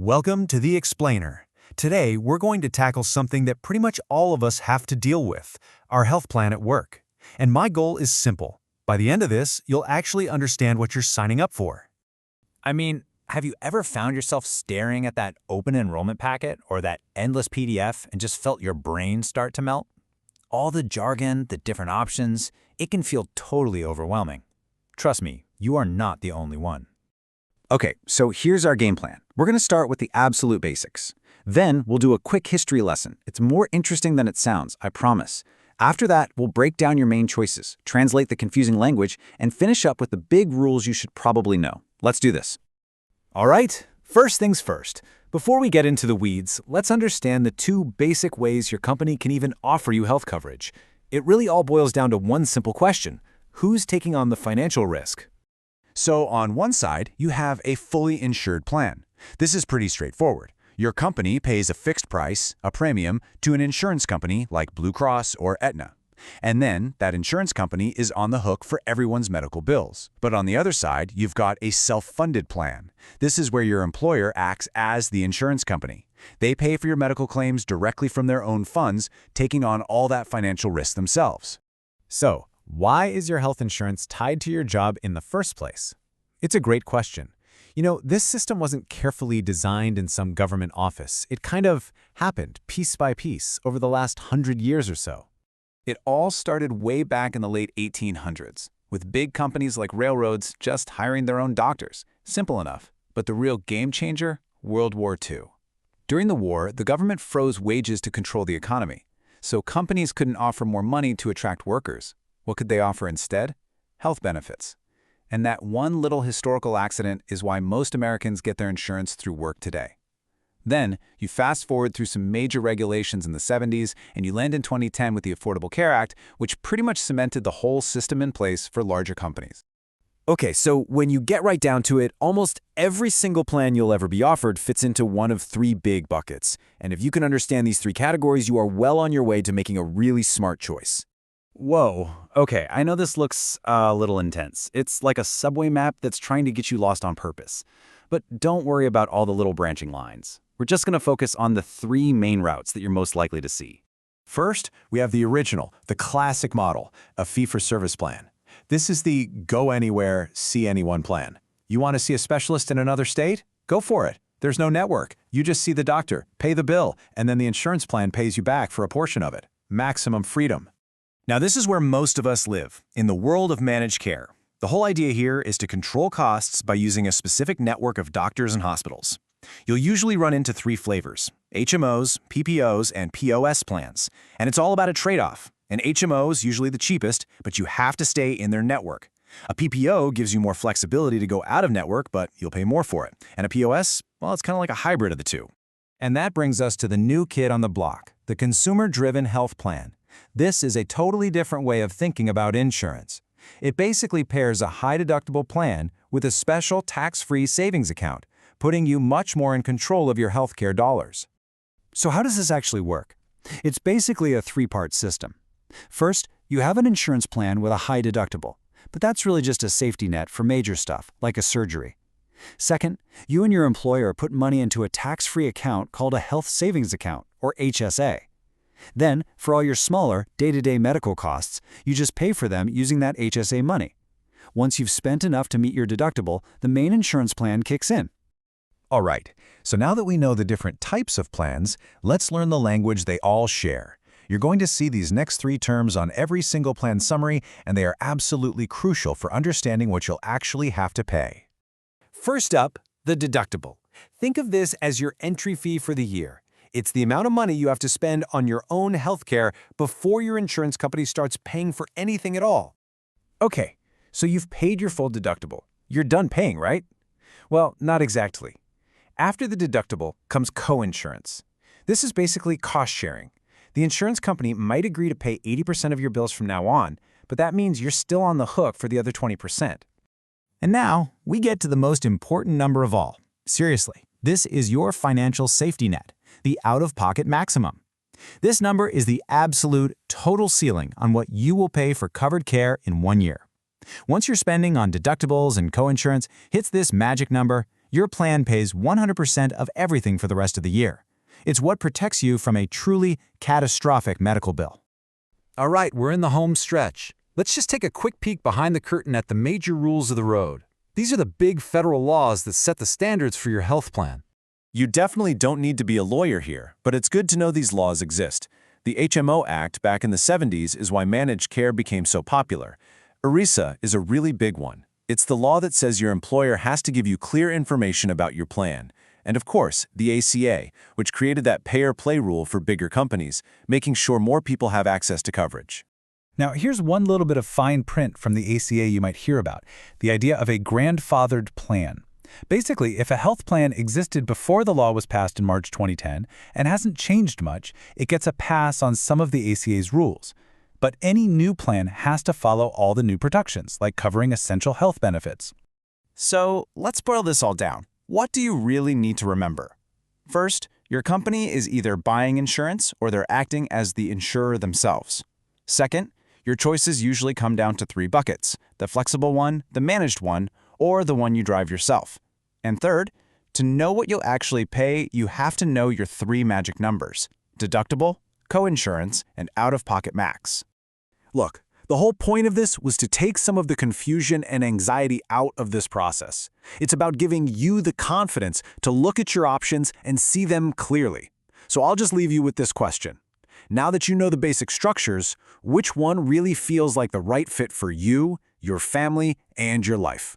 Welcome to The Explainer. Today, we're going to tackle something that pretty much all of us have to deal with, our health plan at work. And my goal is simple. By the end of this, you'll actually understand what you're signing up for. I mean, have you ever found yourself staring at that open enrollment packet or that endless PDF and just felt your brain start to melt? All the jargon, the different options, it can feel totally overwhelming. Trust me, you are not the only one. Okay, so here's our game plan. We're going to start with the absolute basics. Then we'll do a quick history lesson. It's more interesting than it sounds, I promise. After that, we'll break down your main choices, translate the confusing language, and finish up with the big rules you should probably know. Let's do this. All right, first things first. Before we get into the weeds, let's understand the two basic ways your company can even offer you health coverage. It really all boils down to one simple question: who's taking on the financial risk? So on one side, you have a fully insured plan. This is pretty straightforward. Your company pays a fixed price, a premium, to an insurance company like Blue Cross or Aetna. And then that insurance company is on the hook for everyone's medical bills. But on the other side, you've got a self-funded plan. This is where your employer acts as the insurance company. They pay for your medical claims directly from their own funds, taking on all that financial risk themselves. So, why is your health insurance tied to your job in the first place? It's a great question. You know, this system wasn't carefully designed in some government office. It kind of happened piece by piece over the last 100 years or so. It all started way back in the late 1800s, with big companies like railroads just hiring their own doctors. Simple enough. But the real game changer? World War II. During the war, the government froze wages to control the economy, so companies couldn't offer more money to attract workers. What could they offer instead? Health benefits. And that one little historical accident is why most Americans get their insurance through work today. Then, you fast forward through some major regulations in the 70s, and you land in 2010 with the Affordable Care Act, which pretty much cemented the whole system in place for larger companies. Okay, so when you get right down to it, almost every single plan you'll ever be offered fits into one of three big buckets. And if you can understand these three categories, you are well on your way to making a really smart choice. Whoa, okay, I know this looks a little intense. It's like a subway map that's trying to get you lost on purpose. But don't worry about all the little branching lines. We're just going to focus on the three main routes that you're most likely to see. First, we have the original, the classic model, a fee-for-service plan. This is the go anywhere, see anyone plan. You want to see a specialist in another state? Go for it. There's no network. You just see the doctor, pay the bill, and then the insurance plan pays you back for a portion of it. Maximum freedom. Now, this is where most of us live, in the world of managed care. The whole idea here is to control costs by using a specific network of doctors and hospitals. You'll usually run into three flavors: HMOs, PPOs, and POS plans. And it's all about a trade-off. An HMO is usually the cheapest, but you have to stay in their network. A PPO gives you more flexibility to go out of network, but you'll pay more for it. And a POS, well, it's kind of like a hybrid of the two. And that brings us to the new kid on the block, the consumer-driven health plan. This is a totally different way of thinking about insurance. It basically pairs a high-deductible plan with a special tax-free savings account, putting you much more in control of your healthcare dollars. So how does this actually work? It's basically a three-part system. First, you have an insurance plan with a high deductible, but that's really just a safety net for major stuff, like a surgery. Second, you and your employer put money into a tax-free account called a health savings account, or HSA. Then, for all your smaller, day-to-day medical costs, you just pay for them using that HSA money. Once you've spent enough to meet your deductible, the main insurance plan kicks in. All right, so now that we know the different types of plans, let's learn the language they all share. You're going to see these next three terms on every single plan summary, and they are absolutely crucial for understanding what you'll actually have to pay. First up, the deductible. Think of this as your entry fee for the year. It's the amount of money you have to spend on your own healthcare before your insurance company starts paying for anything at all. Okay, so you've paid your full deductible. You're done paying, right? Well, not exactly. After the deductible comes coinsurance. This is basically cost sharing. The insurance company might agree to pay 80% of your bills from now on, but that means you're still on the hook for the other 20%. And now, we get to the most important number of all. Seriously, this is your financial safety net, the out-of-pocket maximum. This number is the absolute total ceiling on what you will pay for covered care in 1 year. Once your spending on deductibles and coinsurance hits this magic number, Your plan pays 100% of everything for the rest of the year. It's what protects you from a truly catastrophic medical bill. All right, we're in the home stretch. Let's just take a quick peek behind the curtain at the major rules of the road. These are the big federal laws that set the standards for your health plan. You definitely don't need to be a lawyer here, but it's good to know these laws exist. The HMO Act back in the 70s is why managed care became so popular. ERISA is a really big one. It's the law that says your employer has to give you clear information about your plan. And of course, the ACA, which created that pay-or-play rule for bigger companies, making sure more people have access to coverage. Now, here's one little bit of fine print from the ACA you might hear about, the idea of a grandfathered plan. Basically, if a health plan existed before the law was passed in March 2010 and hasn't changed much, it gets a pass on some of the ACA's rules. But any new plan has to follow all the new protections, like covering essential health benefits. So let's boil this all down. What do you really need to remember? First, your company is either buying insurance or they're acting as the insurer themselves. Second, your choices usually come down to 3 buckets: the flexible one, the managed one, or the one you drive yourself. And third, to know what you'll actually pay, you have to know your 3 magic numbers: deductible, coinsurance, and out-of-pocket max. Look, the whole point of this was to take some of the confusion and anxiety out of this process. It's about giving you the confidence to look at your options and see them clearly. So I'll just leave you with this question. Now that you know the basic structures, which one really feels like the right fit for you, your family, and your life?